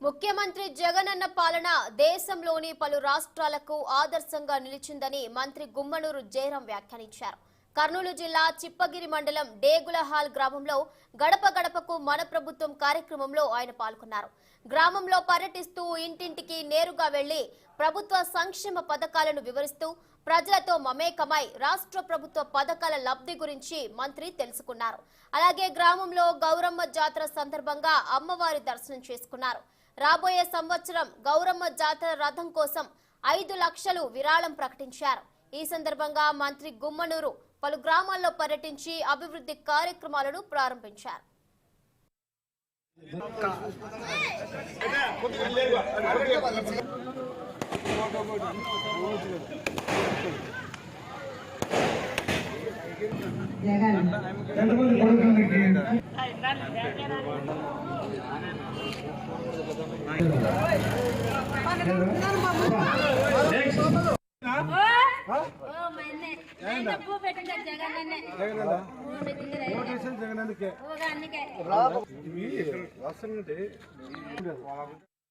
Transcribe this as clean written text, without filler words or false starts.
ముఖ్యమంత్రి జగనన్న పాలన దేశంలోని పలు రాష్ట్రాలకు ఆదర్శంగా నిలిచిందని మంత్రి గుమ్మనూరు జయరాం వ్యాఖ్యానించారు. కర్నూలు జిల్లా చిప్పగిరి మండలం డేగులహాల్ గ్రామంలో గడప గడపకు మన ప్రభుత్వం కార్యక్రమంలో ఆయన పాల్గొన్నారు. గ్రామంలో పర్యటిస్తూ ఇంటింటికి నేరుగా వెళ్లి ప్రభుత్వ సంక్షేమ పథకాలను వివరిస్తూ ప్రజలతో మమేకమై రాష్ట్ర ప్రభుత్వ పథకాల లబ్ధి గురించి మంత్రి తెలుసుకున్నారు. అలాగే గ్రామంలో గౌరమ్మ జాతర సందర్భంగా అమ్మవారి దర్శనం చేసుకున్నారు. రాబోయే సంవత్సరం గౌరమ్మ జాతర రథం కోసం 5 లక్షలు విరాళం ప్రకటించారు. ఈ సందర్భంగా మంత్రి గుమ్మనూరు పలు గ్రామాల్లో పర్యటించి అభివృద్ధి కార్యక్రమాలను ప్రారంభించారు. జగన్